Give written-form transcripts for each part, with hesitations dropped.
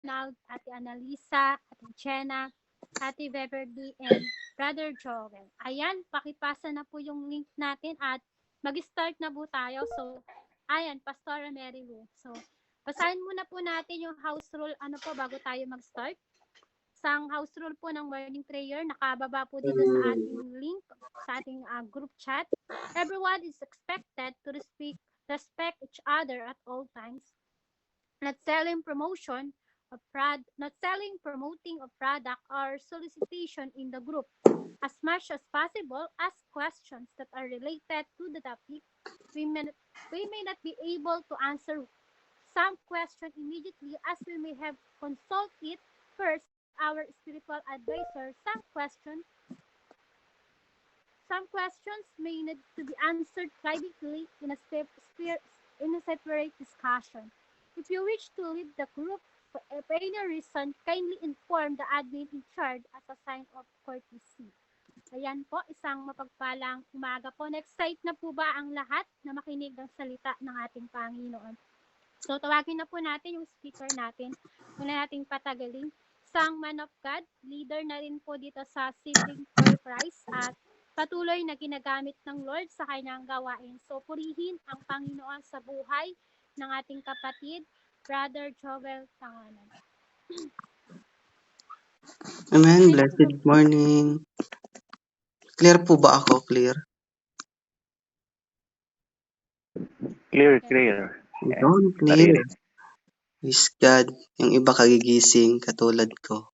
Ronald, Ate Annalisa, Ate Jenna, Ate Beverly, and Brother Joel. Ayan, pakipasa na po yung link natin at mag-start na po tayo. So, ayan, Pastora Mary Lou. So, basahin muna po natin yung house rule ano po bago tayo mag-start. Isang house rule po ng morning prayer, nakababa po dito sa ating link, sa ating group chat. Everyone is expected to respect each other at all times. Not selling promotion not selling promoting a product or solicitation in the group. As much as possible, ask questions that are related to the topic. We may not be able to answer some question immediately as we may have consulted first our spiritual advisor. Some questions may need to be answered privately in a separate discussion. If you wish to leave the group for any reason, kindly inform the admin in charge as a sign of courtesy. Ayan po, isang mapagpalang umaga po. Na-excite na po ba ang lahat na makinig ng salita ng ating Panginoon? So, tawagin na po natin yung speaker natin. Muna nating patagalin. Isang man of God, leader na rin po dito sa Sibling for Christ at patuloy na ginagamit ng Lord sa kanyang gawain. So, purihin ang Panginoon sa buhay ng ating kapatid, Brother Joel Tanganan. Amen. Blessed morning. Clear po ba ako? Clear? Clear. Don't clear. Praise God. Yung iba kagigising katulad ko.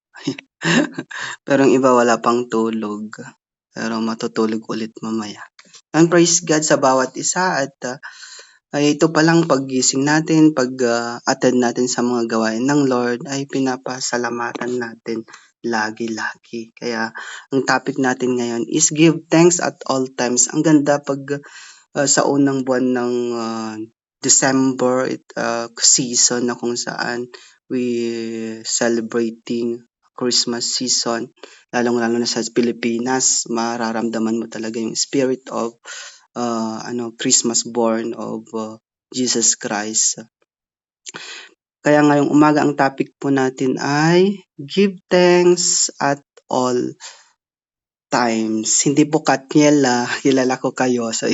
Pero yung iba wala pang tulog. Pero matutulog ulit mamaya. And praise God sa bawat isa at ay ito palang paggising natin, pag-attend natin sa mga gawain ng Lord ay pinapasalamatan natin lagi-lagi. Kaya ang topic natin ngayon is give thanks at all times. Ang ganda pag sa unang buwan ng December season na kung saan we celebrating Christmas season, lalong-lalo na sa Pilipinas, mararamdaman mo talaga yung spirit of Christmas born of Jesus Christ. Kaya ngayong umaga ang topic po natin ay give thanks at all times. Hindi po Katniel, kilala ko kayo. So,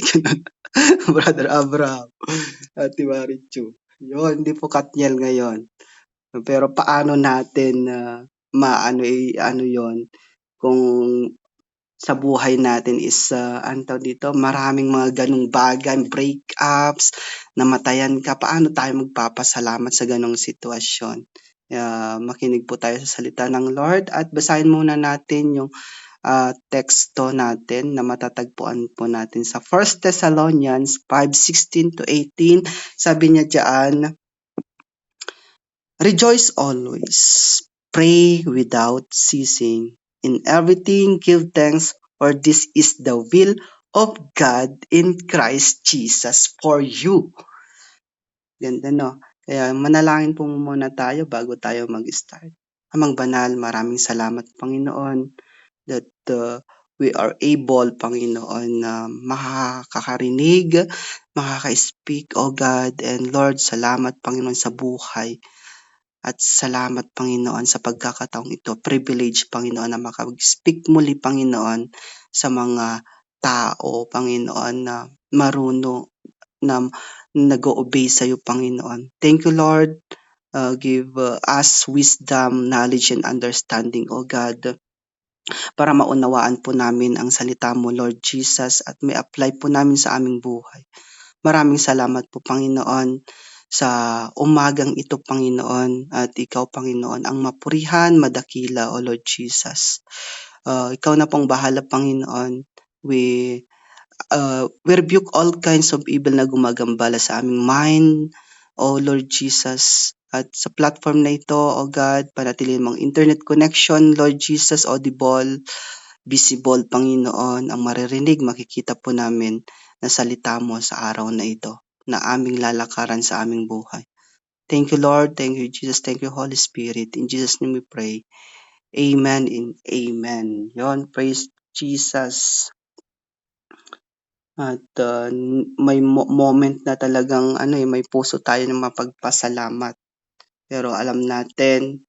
Brother Abraham, Ate Marichu. Yun, hindi po Katniel ngayon. Pero paano natin ano yon kung sa buhay natin is dito, maraming mga ganong bagay, breakups, namatayan ka, paano tayo magpapasalamat sa ganong sitwasyon? Makinig po tayo sa salita ng Lord at basahin muna natin yung teksto natin na matatagpuan po natin sa 1 Thessalonians 5:16 to 18. Sabi niya diyan, rejoice always, pray without ceasing. In everything, give thanks, for this is the will of God in Christ Jesus for you. Ganda, no? Kaya manalangin po muna tayo bago tayo mag-start. Amang banal, maraming salamat, Panginoon, that we are able, Panginoon, na makakarinig, makaka-speak, O God. And Lord, salamat, Panginoon, sa buhay. At salamat, Panginoon, sa pagkakataong ito. Privilege, Panginoon, na makapag-speak muli, Panginoon, sa mga tao, Panginoon, na marunong, na nag-o-obey sa iyo, Panginoon. Thank you, Lord. Give us wisdom, knowledge, and understanding, O God, para maunawaan po namin ang salita mo, Lord Jesus, at may apply po namin sa aming buhay. Maraming salamat po, Panginoon, sa umagang ito, Panginoon, at ikaw, Panginoon, ang mapurihan, madakila, O Lord Jesus. Ikaw na pong bahala, Panginoon. We rebuke all kinds of evil na gumagambala sa aming mind, O Lord Jesus. At sa platform na ito, O God, panatilihin mong internet connection, Lord Jesus, audible, visible, Panginoon, ang maririnig, makikita po namin na salita mo sa araw na ito, na aming lalakaran sa aming buhay. Thank you, Lord. Thank you, Jesus. Thank you, Holy Spirit. In Jesus' name we pray. Amen and amen. Yon, praise Jesus. At may moment na talagang may puso tayo ng mapagpasalamat. Pero alam natin,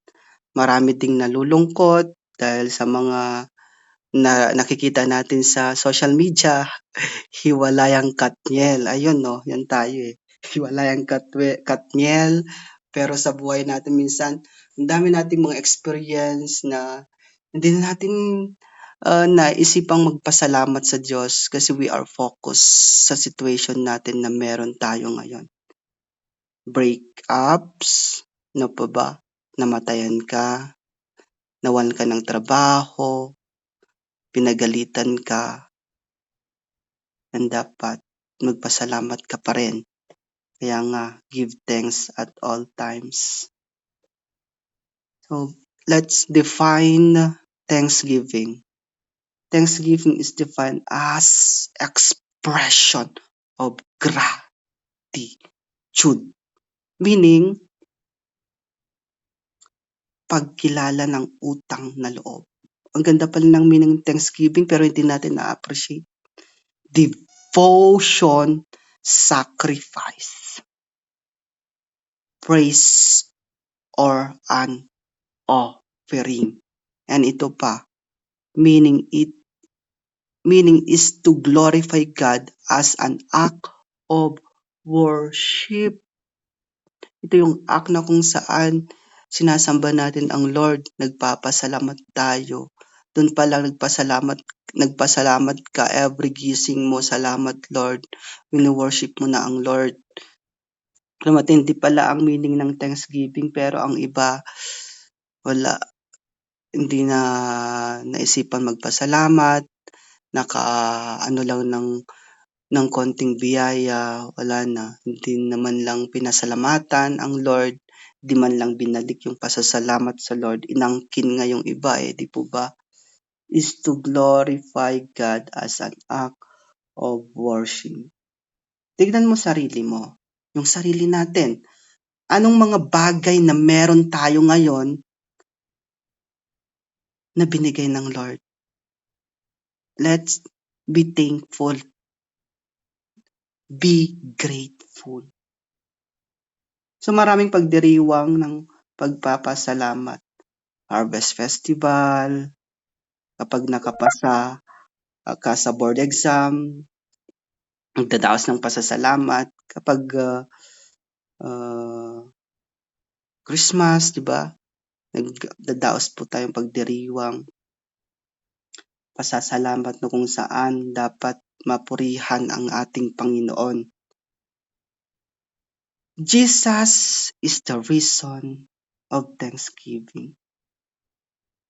marami ding nalulungkot dahil sa mga nakikita natin sa social media, hiwalayang Katniel. Ayun 'no, 'yan tayo, eh. Hiwalayang Katniel, pero sa buhay natin minsan ang dami nating mga experience na hindi na natin, naisipang magpasalamat sa Diyos kasi we are focused sa situation natin na meron tayo ngayon. Breakups, ano pa ba, namatayan ka, nawalan ka ng trabaho, pinagalitan ka, and dapat magpasalamat ka pa rin. Kaya nga, give thanks at all times. So, let's define Thanksgiving. Thanksgiving is defined as expression of gratitude. Meaning, pagkilala ng utang na loob. Ang ganda pala ng meaning ng Thanksgiving pero hindi natin na-appreciate. Devotion, sacrifice, praise, or an offering. And ito pa, meaning is to glorify God as an act of worship. Ito yung act na kung saan sinasamba natin ang Lord, nagpapasalamat tayo. Doon pa lang nagpasalamat ka every gising mo, salamat Lord. Wini-worship mo na ang Lord. Matindi pala ang meaning ng Thanksgiving pero ang iba wala, hindi na naisipan magpasalamat, ano lang ng konting biyaya, wala na. Hindi naman lang pinasalamatan ang Lord, di man lang binalik yung pasasalamat sa Lord. Inangkin nga yung iba di po ba? Is to glorify God as an act of worship. Tignan mo sarili mo, yung sarili natin. Anong mga bagay na meron tayo ngayon na binigay ng Lord? Let's be thankful. Be grateful. So maraming pagdiriwang ng pagpapasalamat. Harvest Festival, kapag nakapasa ka sa board exam, nagdadaos ng pasasalamat. Kapag Christmas, di ba? Nagdadaos po tayong pagdiriwang. Pasasalamat na kung saan dapat mapurihan ang ating Panginoon. Jesus is the reason of Thanksgiving.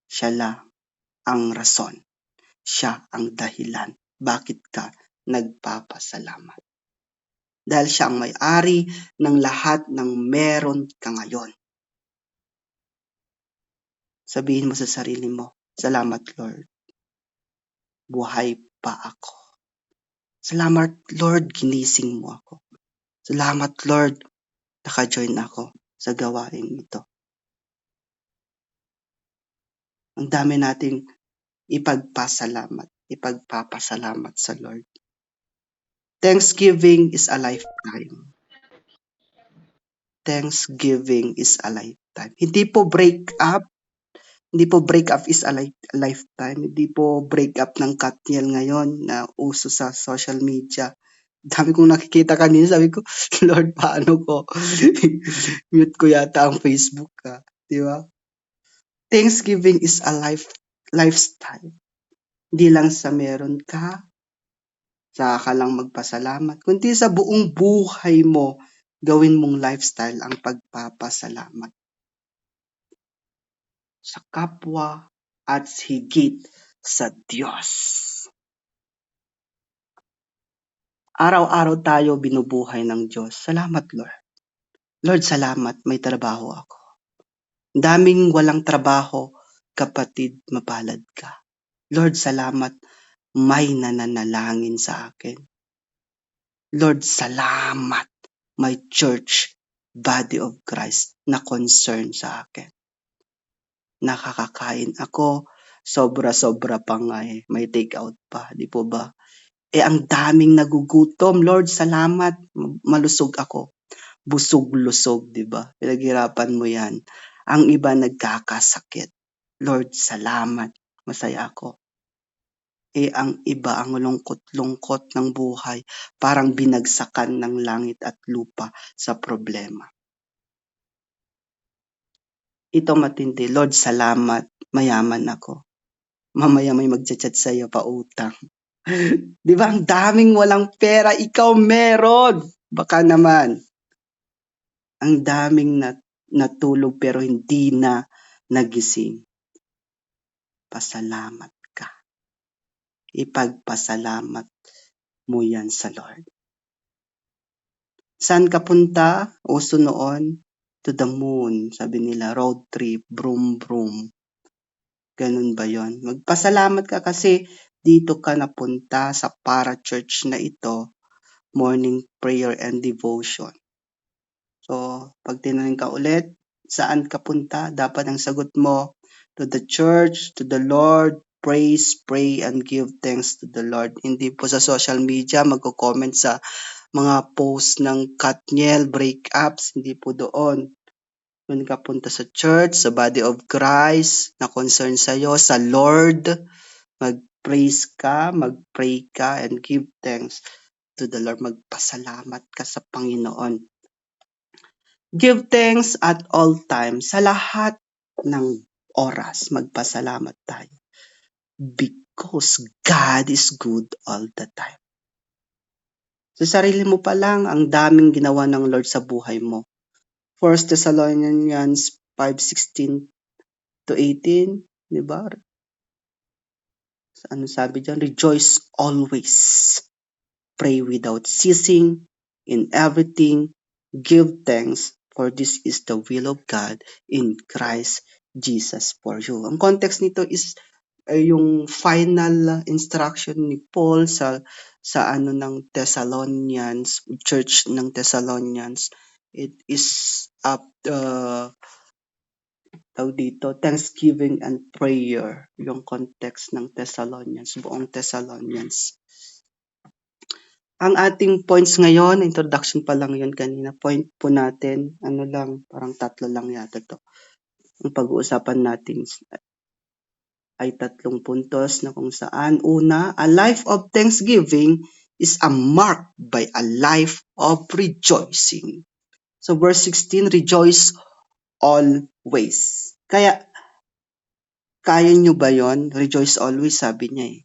Siya lang ang rason. Siya ang dahilan. Bakit ka nagpapasalamat? Dahil siya ang may-ari ng lahat ng meron ka ngayon. Sabihin mo sa sarili mo, salamat Lord. Buhay pa ako. Salamat Lord, ginising mo ako. Salamat Lord, naka-join ako sa gawain ito. Ang dami nating ipagpapasalamat sa Lord. Thanksgiving is a lifetime. Thanksgiving is a lifetime. Hindi po break up is a lifetime. Hindi po break up ng Katniel ngayon na uso sa social media. Dami kong nakikita kanina, sabi ko, Lord, paano ko? Mute ko yata ang Facebook ka. Di ba? Thanksgiving is a lifestyle. Hindi lang sa meron ka, saka ka lang magpasalamat, kundi sa buong buhay mo, gawin mong lifestyle ang pagpapasalamat. Sa kapwa at higit sa Diyos. Araw-araw tayo binubuhay ng Diyos. Salamat, Lord. Lord, salamat, may trabaho ako. Daming walang trabaho, kapatid, mapalad ka. Lord, salamat, may nananalangin sa akin. Lord, salamat, may church, body of Christ na concern sa akin. Nakakakain ako, sobra-sobra pa nga may take out pa, di po ba? Ang daming nagugutom, Lord, salamat, malusog ako. busog-lusog, di ba? Pinaghirapan mo yan. Ang iba nagkakasakit. Lord, salamat. Masaya ako. Ang iba ang lungkot-lungkot ng buhay, parang binagsakan ng langit at lupa sa problema. Ito matindi. Lord, salamat. Mayaman ako. Mamaya may magchat-chat sa'yo pa utang. Di ba? Ang daming walang pera. Ikaw meron. Baka naman. Ang daming natulog pero hindi na nagising. Pasalamat ka. Ipagpasalamat mo yan sa Lord. Saan ka punta? Uso noon? To the moon. Sabi nila, road trip, broom broom. Ganun ba yon? Magpasalamat ka kasi dito ka napunta sa para church na ito, morning prayer and devotion. So, pag tinanong ka ulit, saan ka punta? Dapat ang sagot mo, to the church, to the Lord, praise, pray, and give thanks to the Lord. Hindi po sa social media, magko-comment sa mga post ng Katniel, breakups, hindi po doon. Doon ka punta sa church, sa body of Christ, na concern sa'yo, sa Lord, mag-praise ka, mag-pray ka, and give thanks to the Lord. Magpasalamat ka sa Panginoon. Give thanks at all times. Sa lahat ng oras, magpasalamat tayo. Because God is good all the time. Sa sarili mo pa lang, ang daming ginawa ng Lord sa buhay mo. 1 Thessalonians 5:16 to 18, di ba? Ano sabi dyan? Rejoice always. Pray without ceasing. In everything, give thanks, for this is the will of God in Christ Jesus for you. Ang context nito is yung final instruction ni Paul sa ano ng Thessalonians, church ng Thessalonians. It is dito, thanksgiving and prayer, yung context ng Thessalonians, buong Thessalonians. Ang ating points ngayon, introduction pa lang yun kanina, point po natin, ano lang, parang 3 lang yata to. Ang pag-uusapan natin ay 3 puntos na kung saan, una, a life of thanksgiving is marked by a life of rejoicing. So verse 16, rejoice always. Kaya nyo ba yon? Rejoice always, sabi niya eh.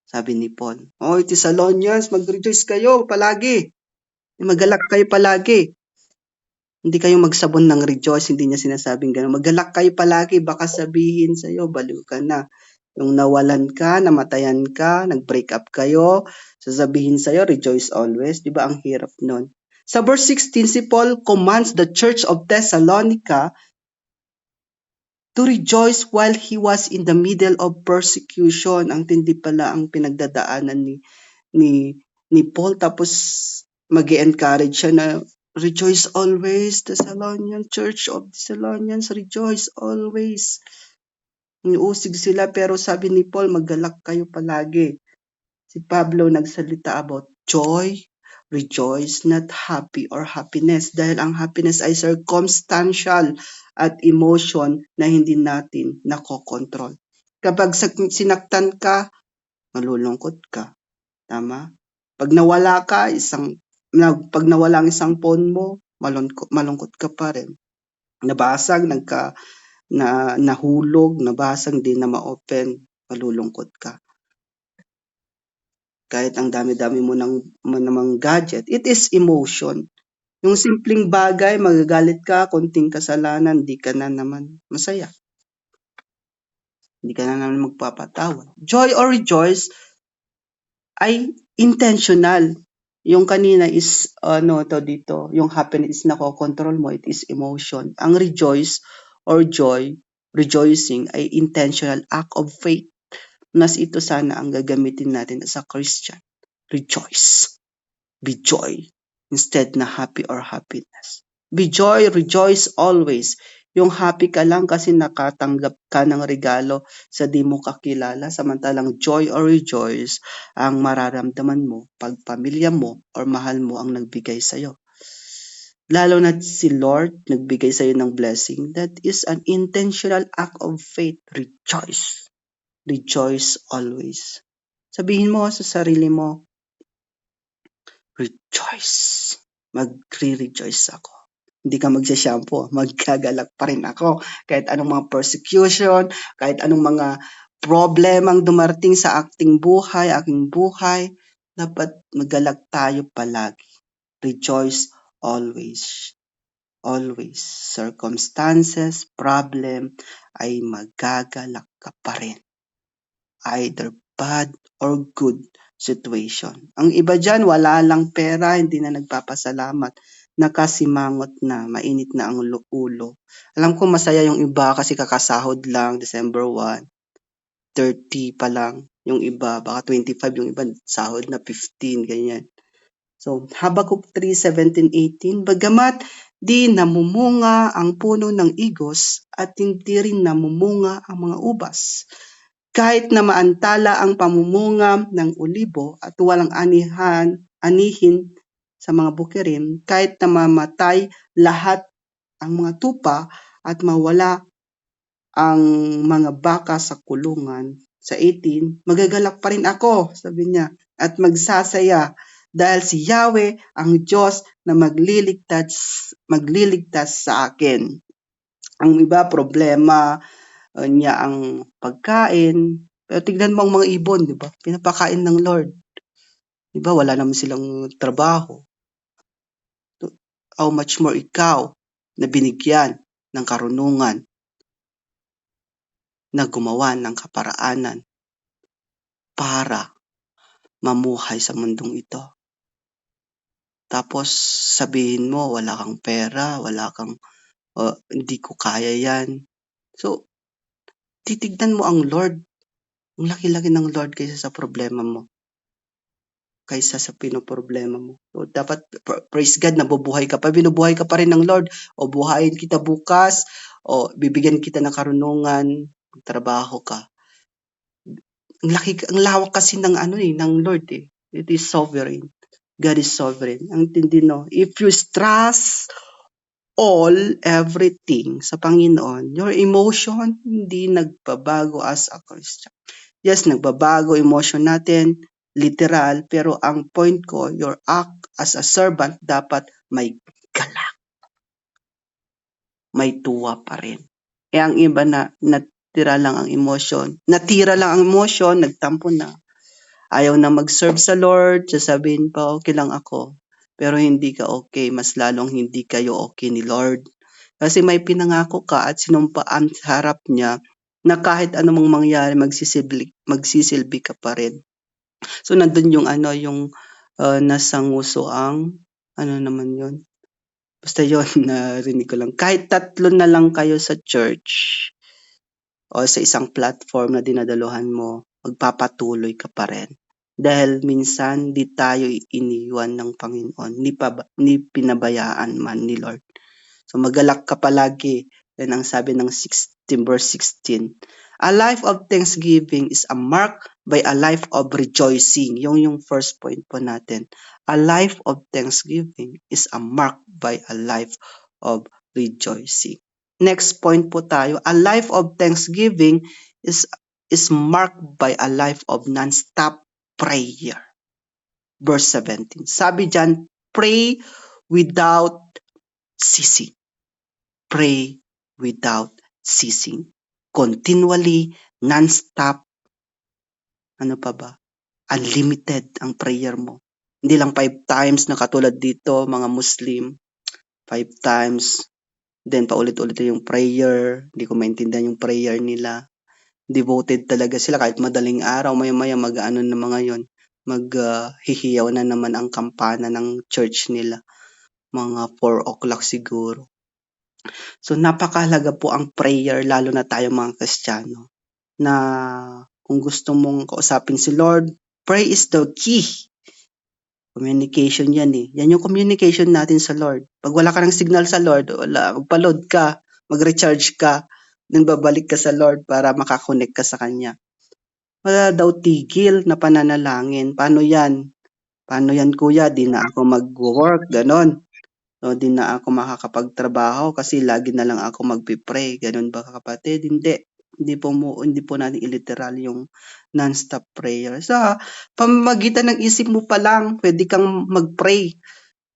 Sabi ni Paul. Thessalonians, mag-rejoice kayo palagi. Magalak kayo palagi. Hindi kayo magsabon ng rejoice, hindi niya sinasabing gano'n. Magalak kayo palagi, baka sabihin sa'yo, baliw ka na. Yung nawalan ka, namatayan ka, nag-break up kayo, sasabihin sa'yo, rejoice always. Di ba ang hirap nun? Sa verse 16, si Paul commands the church of Thessalonica to rejoice while he was in the middle of persecution. Ang tindi pala ang pinagdadaanan ni Paul. Tapos mag-encourage siya na rejoice always, Thessalonian Church of Thessalonians, rejoice always. Inuusig sila pero sabi ni Paul, maggalak kayo palagi. Si Pablo nagsalita about joy, rejoice, not happy or happiness. Dahil ang happiness ay circumstantial at emotion na hindi natin nakokontrol. Kapag sinaktan ka, malulungkot ka. Tama? Pag nawala ang isang phone mo, malungkot ka pa rin. Nabasag, nahulog, nabasag, hindi na ma-open, malulungkot ka. Kahit ang dami-dami mo namang gadget, it is emotion. Yung simpleng bagay, magagalit ka, konting kasalanan, di ka na naman masaya. Hindi ka na naman magpapatawa. Joy or rejoice ay intentional. Yung kanina is, dito, yung happiness na nakokontrol mo, it is emotion. Ang rejoice or joy, rejoicing ay intentional act of faith. Nas ito sana ang gagamitin natin as a Christian. Rejoice. Be joy. Instead na happy or happiness. Be joy, rejoice always. Yung happy ka lang kasi nakatanggap ka ng regalo sa di mo kakilala. Samantalang joy or rejoice ang mararamdaman mo pag pamilya mo or mahal mo ang nagbigay sa'yo. lalo na si Lord nagbigay sa'yo ng blessing, that is an intentional act of faith. Rejoice. Rejoice always. Sabihin mo sa sarili mo, rejoice. Magre-rejoice ako. Hindi ka magsha-shampoo, magkagalak pa rin ako. Kahit anong mga persecution, kahit anong mga problemang dumarating sa aking buhay, dapat magalak tayo palagi. Rejoice always. Always. Circumstances, problem, ay magagalak ka pa rin. Either bad or good situation. Ang iba dyan, wala lang pera, hindi na nagpapasalamat. Nakasimangot na, mainit na ang ulo. Alam ko masaya yung iba kasi kakasahod lang, December 1, 30 pa lang. Yung iba, baka 25 yung iba, sahod na 15, ganyan. So, Habakkuk 3:17, 18, bagamat di namumunga ang puno ng igos at hindi rin namumunga ang mga ubas. Kahit na maantala ang pamumunga ng ulibo at walang anihin sa mga bukirin, kahit na mamatay lahat ang mga tupa at mawala ang mga baka sa kulungan, sa 18, magagalak pa rin ako, sabi niya, at magsasaya dahil si Yahweh ang Diyos na magliligtas sa akin. Ang iba problema niya ang pagkain. Pero tignan mo ang mga ibon, di ba? Pinapakain ng Lord. Di ba? Wala naman silang trabaho. How much more ikaw na binigyan ng karunungan na gumawa ng kaparaanan para mamuhay sa mundong ito. Tapos sabihin mo, wala kang pera, hindi ko kaya yan. So, titignan mo ang Lord. Ang laki-laki ng Lord kaysa sa problema mo. Kaysa sa pinoproblema mo. So, dapat, praise God, nabubuhay ka pa. Binubuhay ka pa rin ng Lord. O buhayin kita bukas. O bibigyan kita ng karunungan. Trabaho ka. Ang lawak kasi ng ng Lord eh. It is sovereign. God is sovereign. Ang tindi no. If you trust everything sa Panginoon, your emotion hindi nagbabago as a Christian. Yes, nagbabago emotion natin, literal, pero ang point ko, your act as a servant dapat may galak. May tuwa pa rin. Eh ang iba natira lang ang emotion, nagtampo na. Ayaw na mag-serve sa Lord, sasabihin pa, okay lang ako. Pero hindi ka okay, mas lalong hindi kayo okay ni Lord. Kasi may pinangako ka at sinumpaan sa harap niya na kahit anumang mangyari, magsisilbi ka pa rin. So, nandun yung nasanguso ang, naman yun? Basta yun, narinig ko lang. Kahit 3 na lang kayo sa church o sa isang platform na dinadaluhan mo, magpapatuloy ka pa rin. Dahil minsan, di tayo iniwan ng Panginoon, ni pinabayaan man ni Lord. So magalak ka palagi. Yan ang sabi ng verse 16. A life of thanksgiving is marked by a life of rejoicing. Yung first point po natin. A life of thanksgiving is marked by a life of rejoicing. Next point po tayo. A life of thanksgiving is marked by a life of non-stop prayer. Verse 17. Sabi dyan, pray without ceasing. Pray without ceasing. Continually, non-stop. Ano pa ba? Unlimited ang prayer mo. Hindi lang 5 times na katulad dito, mga Muslim. 5 times. Then paulit-ulit yung prayer. Hindi ko maintindihan yung prayer nila. Devoted talaga sila kahit madaling araw, maya-maya mag-ano na mga yon, maghihiyaw na naman ang kampana ng church nila. Mga 4 o'clock siguro. So napakahalaga po ang prayer, lalo na tayo mga Kristiyano, na kung gusto mong kausapin si Lord, pray is the key. Communication yan eh. Yan yung communication natin sa Lord. Pag wala ka ng signal sa Lord, magpa-load ka, mag-recharge ka, then babalik ka sa Lord para makakonect ka sa Kanya. Wala daw tigil na pananalangin. Paano yan? Paano yan kuya? Di na ako mag-work, ganon. So, di na ako makakapagtrabaho kasi lagi na lang ako magpipray. Ganun ba kapatid? Hindi. Hindi po natin iliteral yung non-stop prayer. Sa pamamagitan ng isip mo pa lang, pwede kang mag-pray,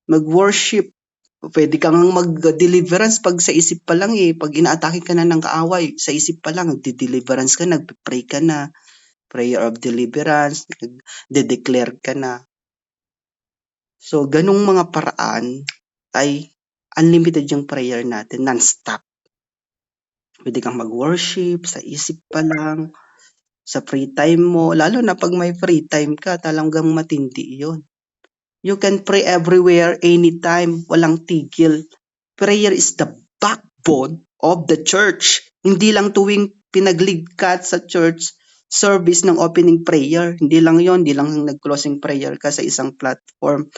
mag-worship, pwede kang mag-deliverance pag sa isip pa lang eh. Pag inaatake ka na ng kaaway, sa isip pa lang, nagdi-deliverance ka, nagpe-pray ka na, prayer of deliverance, nagde-declare ka na. So, ganung mga paraan ay unlimited yung prayer natin, non-stop. Pwede kang mag-worship, sa isip pa lang, sa free time mo, lalo na pag may free time ka, talagang matindi yun. You can pray everywhere, anytime, walang tigil. Prayer is the backbone of the church. Hindi lang tuwing pinagligkat sa church service ng opening prayer. Hindi lang yon, hindi lang nag-closing prayer ka sa isang platform.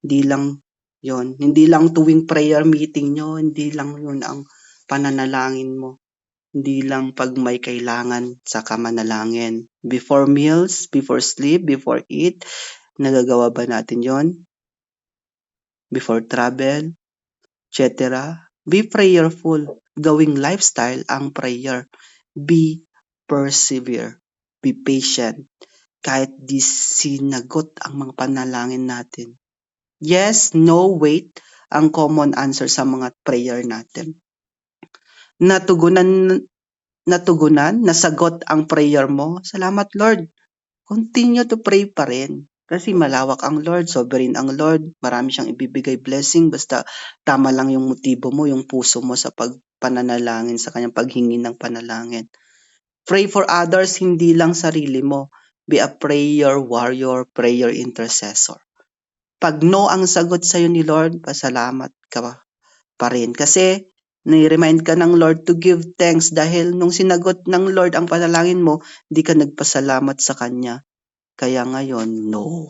Hindi lang yon. Hindi lang tuwing prayer meeting nyo, hindi lang yun ang pananalangin mo. Hindi lang pag may kailangan sa manalangin. Before meals, before sleep, before eat, nagagawa ba natin yon? Before travel, etc. Be prayerful. Gawing lifestyle ang prayer. Be persevere. Be patient. Kahit di sinagot ang mga panalangin natin. Yes, no, wait ang common answer sa mga prayer natin. Natugunan, nasagot ang prayer mo. Salamat Lord. Continue to pray pa rin. Kasi malawak ang Lord, sovereign ang Lord, marami siyang ibibigay blessing, basta tama lang yung motibo mo, yung puso mo sa pagpananalangin, sa kanyang paghingi ng panalangin. Pray for others, hindi lang sarili mo. Be a prayer warrior, prayer intercessor. Pag no ang sagot sa'yo ni Lord, pasalamat ka pa rin. Kasi ni-remind ka ng Lord to give thanks dahil nung sinagot ng Lord ang panalangin mo, di ka nagpasalamat sa Kanya. Kaya ngayon, no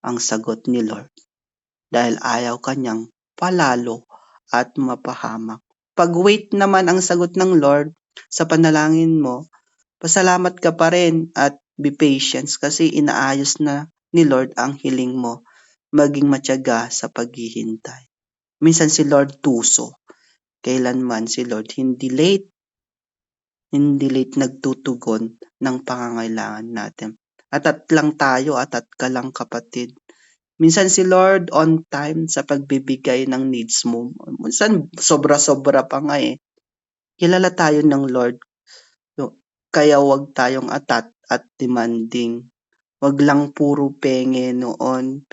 ang sagot ni Lord dahil ayaw Kanyang palalo at mapahamak. Pag wait naman ang sagot ng Lord sa panalangin mo, pasalamat ka pa rin at be patient kasi inaayos na ni Lord ang hiling mo. Maging matyaga sa paghihintay. Minsan si Lord tuso. Kailanman si Lord hindi late nagtutugon ng pangangailangan natin. Atat lang tayo, atat ka lang kapatid. Minsan si Lord on time sa pagbibigay ng needs mo. Minsan sobra-sobra pa nga eh. Kilala tayo ng Lord. Kaya wag tayong atat at demanding. Wag lang puro penge noon.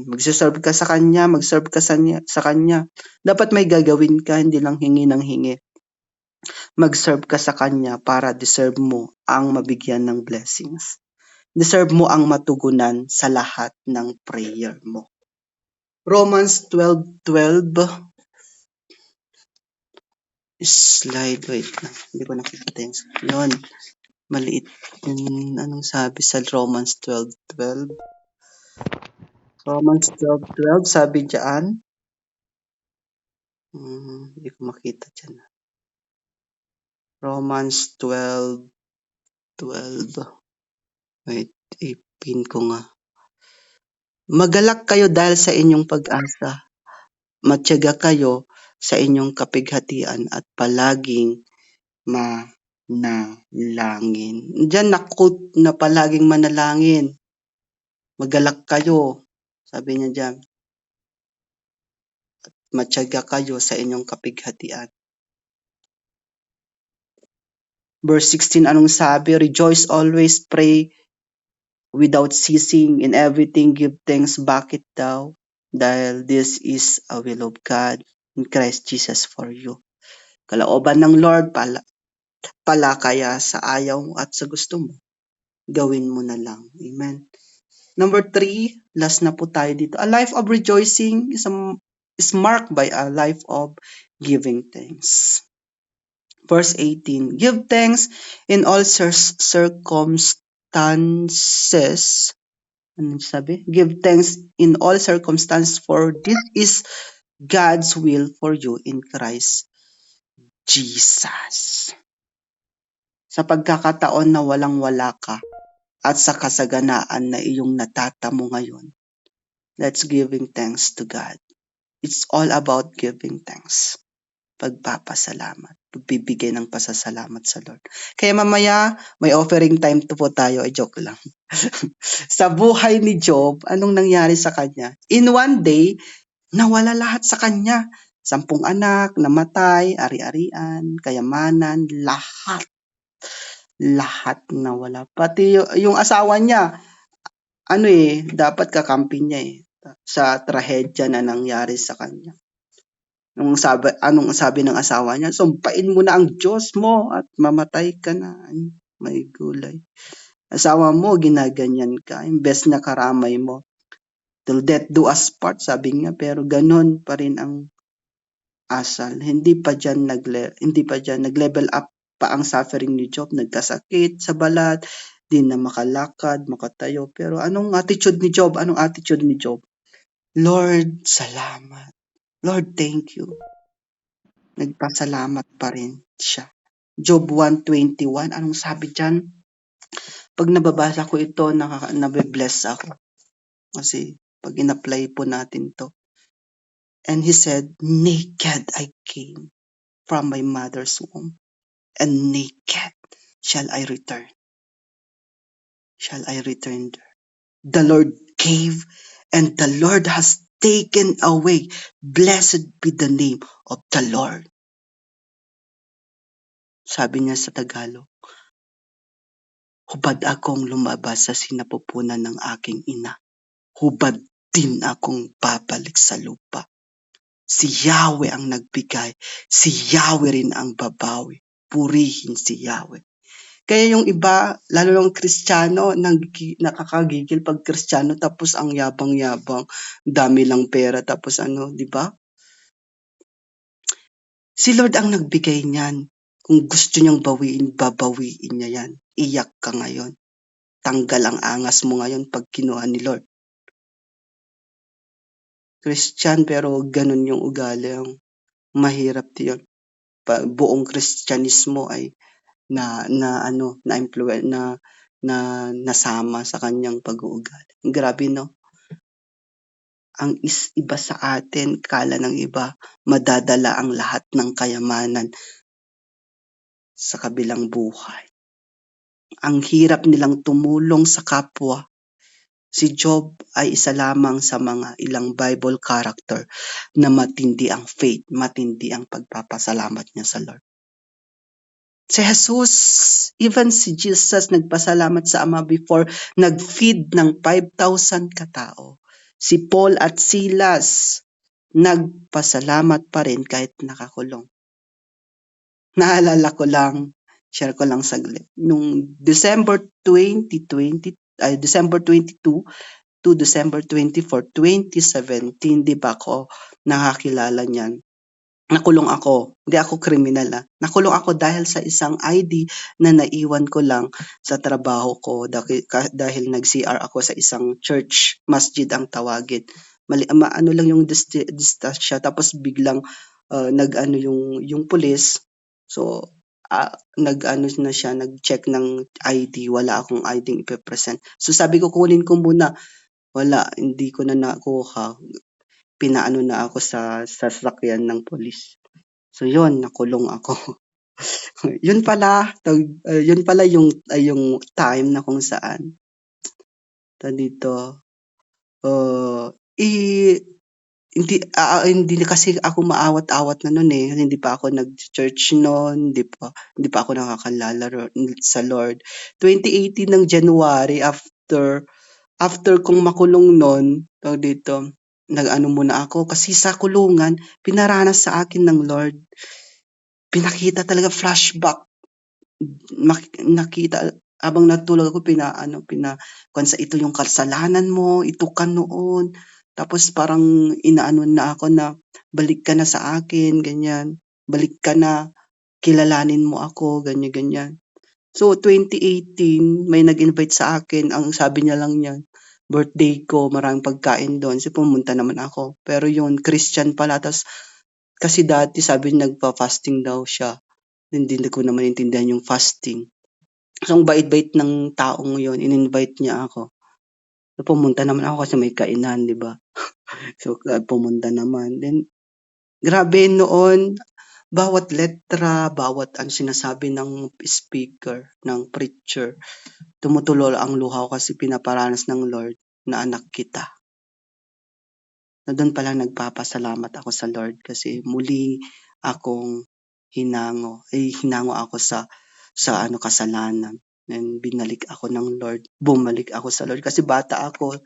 Magsiserve ka sa Kanya, mag-serve ka sa Kanya. Dapat may gagawin ka, hindi lang hingi ng hingi. Mag-serve ka sa Kanya para deserve mo ang mabigyan ng blessings. Deserve mo ang matugunan sa lahat ng prayer mo. Romans 12:12. Slide, wait lang. Hindi ko nakikita yun. Maliit. Anong sabi sa Romans 12:12? Romans 12:12, sabi dyan. Hindi ko makita dyan. Romans 12:12. Wait, ipin ko nga. Magalak kayo dahil sa inyong pag-asa. Matyaga kayo sa inyong kapighatian at palaging manalangin. Diyan na-quote na palaging manalangin. Magalak kayo. Sabi niya diyan. Matyaga kayo sa inyong kapighatian. Verse 16, anong sabi? Rejoice always, pray without ceasing, in everything give thanks. Bakit daw? Dahil this is a will of God in Christ Jesus for you. Kalooban ng Lord pala kaya sa ayaw at sa gusto mo, gawin mo na lang. Amen. Number 3, last na po tayo dito. A life of rejoicing is marked by a life of giving thanks. Verse 18, give thanks in all circumstances. Ano sabi? Give thanks in all circumstances, for this is God's will for you in Christ Jesus. Sa pagkakataon na walang-wala ka at sa kasaganaan na iyong natatamo ngayon, let's giving thanks to God. It's all about giving thanks. Pagpapasalamat. Pagbibigay ng pasasalamat sa Lord. Kaya mamaya, may offering time to po tayo. Ay, joke lang. Sa buhay ni Job, anong nangyari sa kanya? In one day, nawala lahat sa kanya. 10 anak, namatay, ari-arian, kayamanan, lahat. Lahat nawala. Pati yung asawa niya, dapat kakampi niya sa trahedya na nangyari sa kanya. Anong sabi ng asawa niya? Sumpain mo na ang Diyos mo at mamatay ka na. Ay, may gulay. Asawa mo, ginaganyan ka. Imbes na karamay mo. Till death do us part, sabi niya. Pero ganun pa rin ang asal. Hindi pa dyan nag-level up pa ang suffering ni Job. Nagkasakit sa balat, di na makalakad, makatayo. Pero anong attitude ni Job? Anong attitude ni Job? Lord, salamat. Lord, thank you. Nagpasalamat pa rin siya. Job 1:21, anong sabi dyan? Pag nababasa ko ito, nabe-bless ako. Kasi pag in-apply po natin to. And he said, naked I came from my mother's womb, and naked shall I return. Shall I return there? The Lord gave, and the Lord has taken away. Blessed be the name of the Lord. Sabi niya sa Tagalog, hubad akong lumabas sa sinapupunan ng aking ina. Hubad din akong babalik sa lupa. Si Yahweh ang nagbigay, si Yahweh rin ang babawi. Purihin si Yahweh. Kaya yung iba, lalo yung Kristiyano, nakakagigil pag Kristiyano, tapos ang yabang-yabang, dami lang pera, tapos di ba? Si Lord ang nagbigay niyan. Kung gusto niyang bawiin, babawiin niya yan. Iyak ka ngayon. Tanggal ang angas mo ngayon pag kinuha ni Lord. Christian pero ganun yung ugali. Mahirap yun. Buong Kristyanismo ay nasama sa kanyang pag-uugali. Grabe, no? Ang iba sa atin, kala ng iba, madadala ang lahat ng kayamanan sa kabilang buhay. Ang hirap nilang tumulong sa kapwa. Si Job ay isa lamang sa mga ilang Bible character na matindi ang faith, matindi ang pagpapasalamat niya sa Lord. Si Jesus, even si Jesus nagpasalamat sa Ama before nag-feed ng 5,000 katao. Si Paul at Silas nagpasalamat pa rin kahit nakakulong. Naalala ko lang, share ko lang saglit. Nung December 22 to December 24, 2017, di ba ako nakakilala niyan? Nakulong ako. Hindi ako kriminal. Nakulong ako dahil sa isang ID na naiwan ko lang sa trabaho ko dahil nag-CR ako sa isang church, masjid ang tawagin. Ano lang yung distansya, tapos biglang yung police. So, nag-check ng ID, wala akong ID ipe-present. So sabi ko, kunin ko muna. Wala, hindi ko na nakuha. Pinaano na ako sa sasakyan ng polis. So yun, nakulong ako. yun pala yung time na kung saan dito hindi kasi ako maawat-awat na noon hindi pa ako nag-church noon, hindi pa ako nakakalala sa Lord. 2018 ng January, after kong makulong noon, dito nag-ano muna ako kasi sa kulungan pinaranas sa akin ng Lord. Pinakita talaga flashback. Nakita habang natulog ako kung sa ito yung kasalanan mo, ito ka noon. Tapos parang inaano na ako na balik ka na sa akin, ganyan. Balik ka na, kilalanin mo ako, ganyan. So 2018, may nag-invite sa akin, ang sabi niya lang niyan, birthday ko, maraming pagkain doon. So pumunta naman ako. Pero yun, Christian pala. Tapos, kasi dati sabi niya nagpa-fasting daw siya. Hindi ko naman intindihan yung fasting. So ang bait-bait ng taong yun, in-invite niya ako. So pumunta naman ako kasi may kainan, di ba? So, pumunta naman. Then, grabe noon, bawat letra, bawat ang sinasabi ng speaker, ng preacher, tumutulo ang luha ko kasi pinaparanas ng Lord na anak kita. Na doon pa lang nagpapasalamat ako sa Lord kasi muli akong hinango ako sa kasalanan. And binalik ako ng Lord, bumalik ako sa Lord kasi bata ako,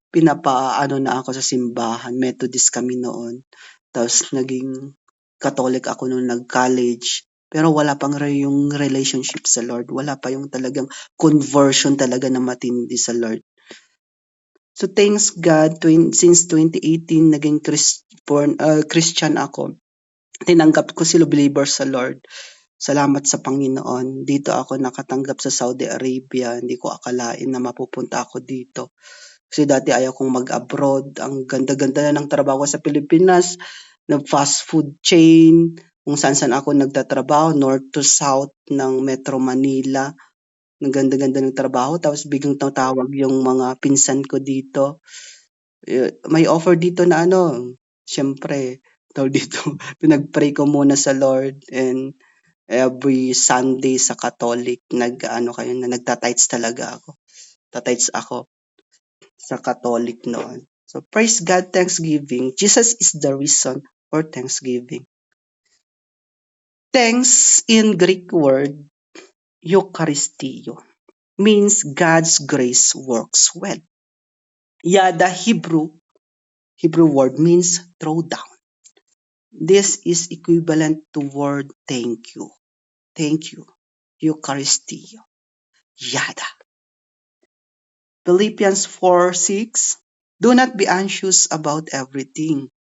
pinapaano na ako sa simbahan, Methodist kami noon. Tapos naging Catholic ako nung nag-college. Pero wala pang yung relationship sa Lord. Wala pa yung talagang conversion talaga na matindi sa Lord. So thanks God, since 2018 naging Christian ako. Tinanggap ko sila believers sa Lord. Salamat sa Panginoon. Dito ako nakatanggap sa Saudi Arabia. Hindi ko akalain na mapupunta ako dito. Kasi dati ayaw kong mag-abroad. Ang ganda-ganda na ng trabaho sa Pilipinas. Fast food chain. Kung saan-saan ako nagtatrabaho. North to south ng Metro Manila. Ang ganda-ganda ng trabaho. Tapos biglang tatawag yung mga pinsan ko dito. May offer dito na syempre, dito, pinag-pray ko muna sa Lord and every Sunday sa Catholic nagtatights talaga ako. Tatights ako sa Catholic noon. So praise God, Thanksgiving. Jesus is the reason for Thanksgiving. Thanks in Greek word, Eucharistio, means God's grace works well. The Hebrew word means throw down. This is equivalent to word thank you. Thank you. Eucharistio. Yada. Philippians 4:6. Do not be anxious about everything,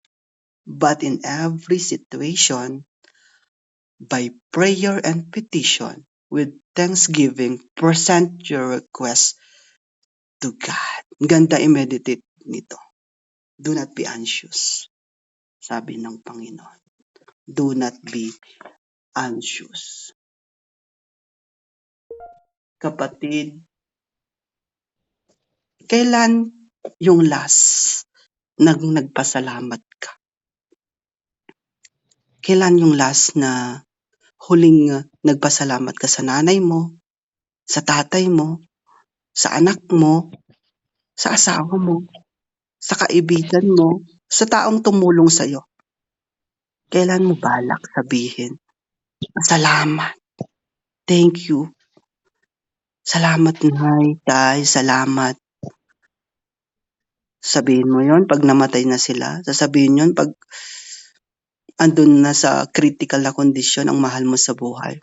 but in every situation, by prayer and petition, with thanksgiving, present your requests to God. Ganda i-meditate nito. Do not be anxious. Sabi ng Panginoon. Do not be anxious. Kapatid, kailan yung last nagpasalamat ka? Kailan yung last na huling nagpasalamat ka sa nanay mo, sa tatay mo, sa anak mo, sa asawa mo, sa kaibigan mo, sa taong tumulong sa'yo? Kailan mo balak sabihin, salamat, thank you, salamat Nay, Tay, salamat. Sabihin mo yon pag namatay na sila. Sasabihin yon pag andun na sa critical na kondisyon ang mahal mo sa buhay.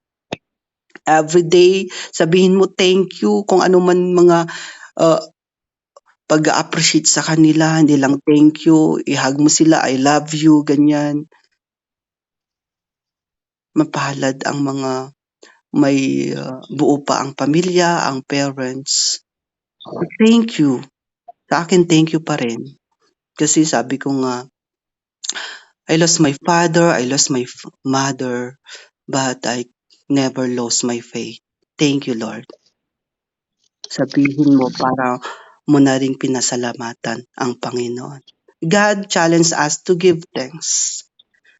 Every day, sabihin mo thank you kung ano man mga pag-appreciate sa kanila. Hindi lang thank you, i-hug mo sila, I love you, ganyan. Mapalad ang mga may buo pa ang pamilya, ang parents. Thank you. Sa akin, thank you pa rin. Kasi sabi ko nga, I lost my father, I lost my mother, but I never lost my faith. Thank you, Lord. Sabihin mo para mo na rin pinasalamatan ang Panginoon. God challenged us to give thanks.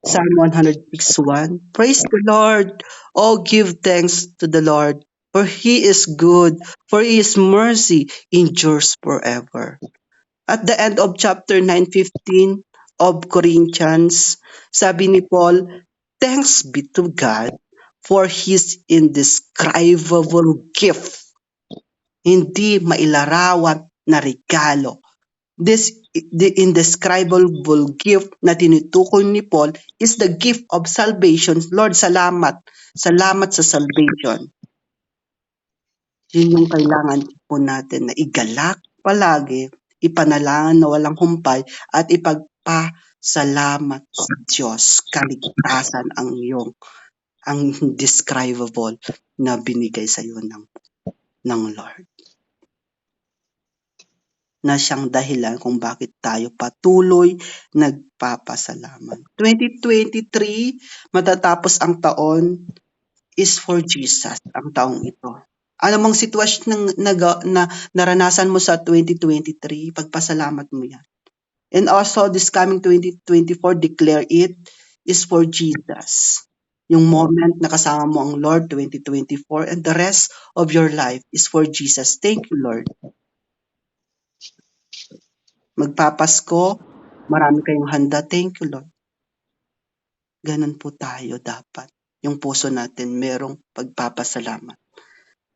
Psalm 106:1. Praise the Lord. Oh, give thanks to the Lord, for He is good, for His mercy endures forever. At the end of chapter 9:15 of Corinthians, sabi ni Paul, thanks be to God for His indescribable gift. Hindi mailarawan na regalo. The indescribable gift na tinutukoy ni Paul is the gift of salvation. Lord, salamat. Salamat sa salvation. Yun yung kailangan po natin na igalak palagi, ipanalangin na walang humpay, at ipagpasalamat sa Diyos. Kaligtasan ang indescribable na binigay sa iyo ng Lord. Na siyang dahilan kung bakit tayo patuloy nagpapasalamat. 2023, matatapos ang taon, is for Jesus ang taong ito. Ano mang sitwasyon na naranasan mo sa 2023, pagpasalamat mo yan. And also, this coming 2024, declare it is for Jesus. Yung moment na kasama mo ang Lord 2024 and the rest of your life is for Jesus. Thank you, Lord. Magpapasko, marami kayong handa. Thank you, Lord. Ganun po tayo dapat. Yung puso natin merong pagpapasalamat.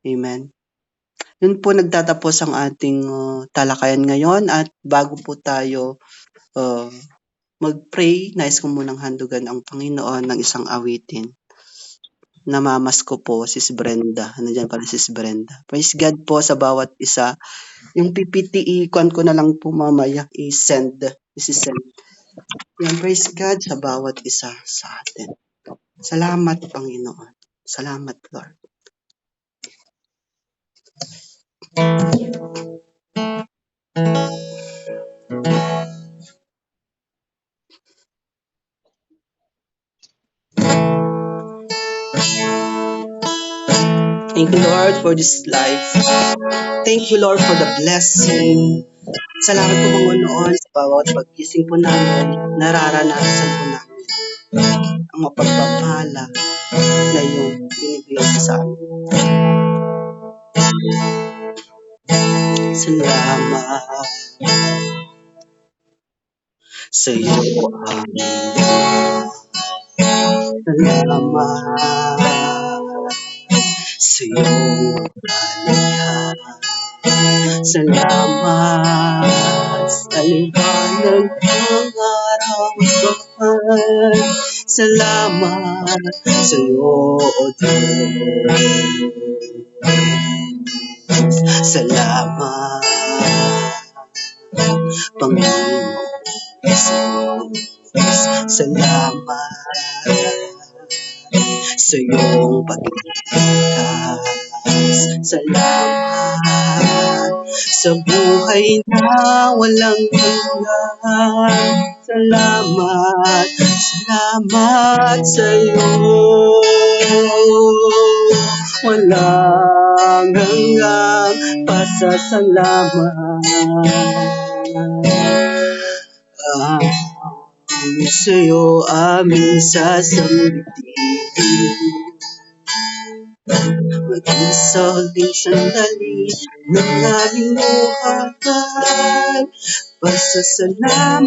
Amen. Yun po nagtatapos ang ating talakayan ngayon at bago po tayo mag-pray, nais ko munang handugan ang Panginoon ng isang awitin. Namamas ko po, Sis Brenda. Nandiyan pala Sis Brenda. Praise God po sa bawat isa. Yung PPT, i-con ko na lang po mamaya, i-send. Yan, praise God sa bawat isa sa atin. Salamat, Panginoon. Salamat, Lord. Thank you, Lord, for this life. Thank you, Lord, for the blessing. Salamat po, Panginoon, sa bawat pagkising po namin, nararanasan po namin ang mapagpapala na iyong binibigay sa amin. Salamat sa iyo, Ama. Salamat sa iyong kalighan. Salamat sa liwanag ng araw at buwan. Salamat sa iyo, O Diyos. Salamat, Panginoon Jesus. Salamat sa iyong pagligtas. Salamat sa buhay na walang hanggan. Salamat, salamat sa iyo. Walang hanggang pasasalamat. Sa'yo aming sasambitin. Maging sa huling sandali ng aming buhay. Pasasalamat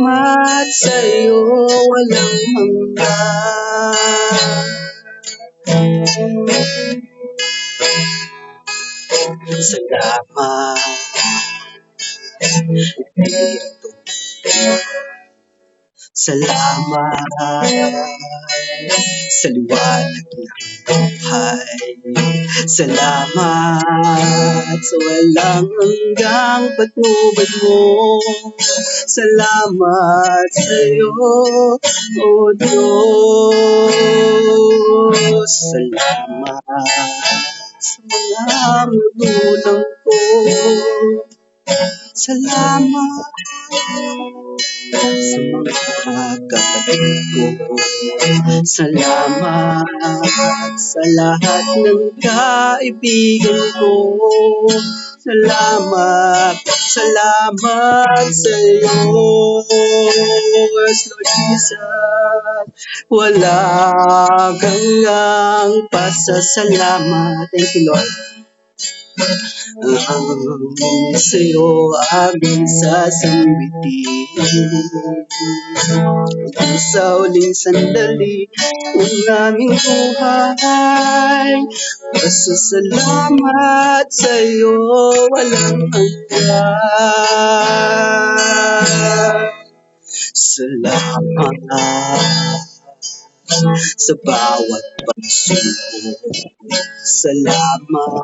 sa'yo walang hanggan. Salamat. Salamat sa liwanag ng buhay. Salamat sa walang hanggang patnubay mo. Salamat sa iyo, O Diyos. Salamat sa mga magulang ko. Salamat sa mga kapatid ko. Salamat sa lahat ng kaibigan ko. Salamat, salamat sa iyo, Lord Jesus. Walang hanggang pasasalamat. Thank you, Lord. Sa'yo aming sasambitin. Sa huling sandali ng aming buhay. Pasasalamat sa'yo walang hanggan. Salamat sa bawat pagsubok. Salamat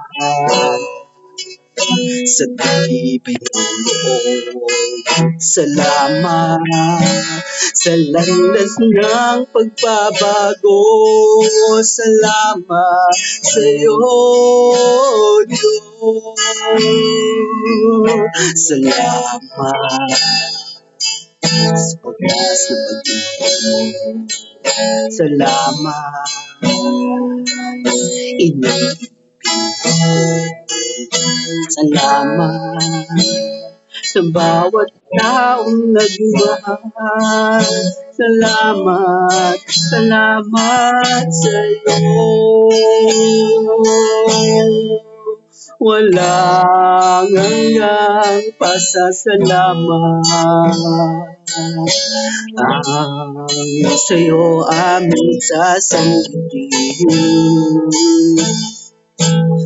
sa tibay ng loob. Salamat sa landas ng pagbabago. Salamat sa iyo, Diyos. Salamat sa pagkas na pag-ibig mo. Salamat, iniibig. Salamat sa bawat taong nagmahal. Salamat, salamat sa'yo. Walang hanggang pasasalamat. Ang sa'yo aming sasambihin.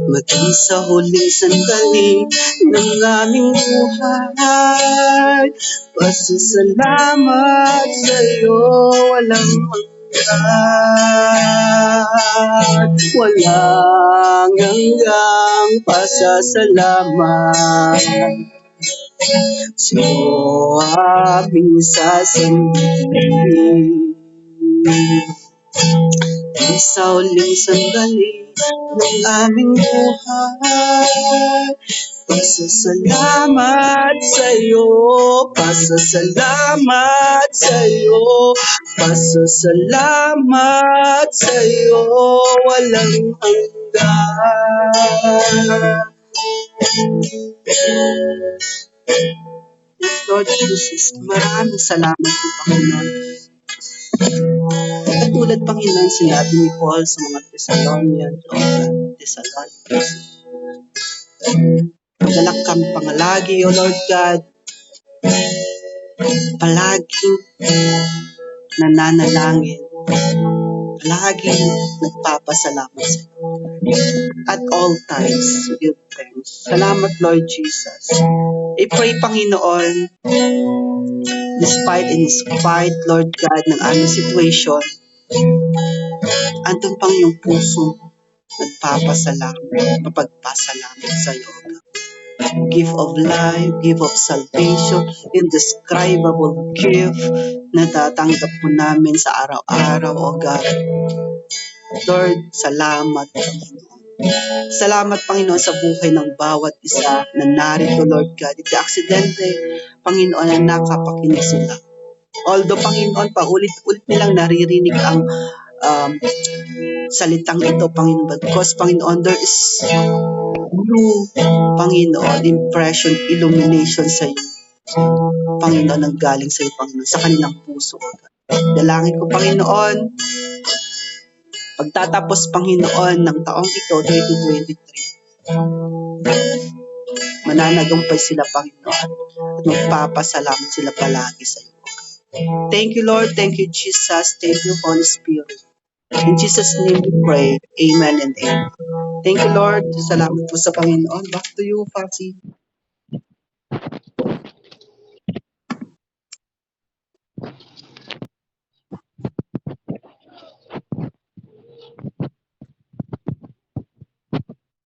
Maging sa huling sandali ng aming buhay. Pasasalamat sa'yo, walang hanggan. Walang hanggang pasasalamat. Sa'yo aming sasambihin. Sa huling sandali ng aming buhay. Pasasalamat sa'yo, pasasalamat sa'yo, pasasalamat sa'yo, walang hanggan. Yes, Lord Jesus, maraming salamat po, Panginoon. Katulad, Panginoon, sinabi ni Paul sa mga Thessalonians, Dalak kami pangalagi, O Lord God, palaging nananalangin, palaging nagpapasalamat sa iyo. At all times, give thanks. Salamat, Lord Jesus. I pray, Panginoon, despite and in spite, Lord God, ng aming situation, andun pang yung puso nagpapasalamat, mapagpasalamat sa iyo. Gift of life, gift of salvation, indescribable gift na tatanggap po namin sa araw-araw, O God. Lord, salamat, Panginoon. Salamat, Panginoon, sa buhay ng bawat isa na narito, Lord God. Hindi aksidente, Panginoon, na nakapakinig sila. Although, Panginoon, paulit-ulit nilang naririnig ang salitang ito, Panginoon. Because, Panginoon, there is new, Panginoon, impression, illumination sa iyo. Panginoon, ang galing sa iyo, Panginoon, sa kanilang puso. Dalangin ko, Panginoon, pagtatapos, Panginoon, ng taong ito, 2023, mananagumpay sila, Panginoon, at magpapasalamat sila palagi sa iyo. Thank you, Lord. Thank you, Jesus. Thank you, Holy Spirit. In Jesus' name we pray. Amen and amen. Thank you, Lord. Salamat po sa Panginoon. Back to you, Fasi.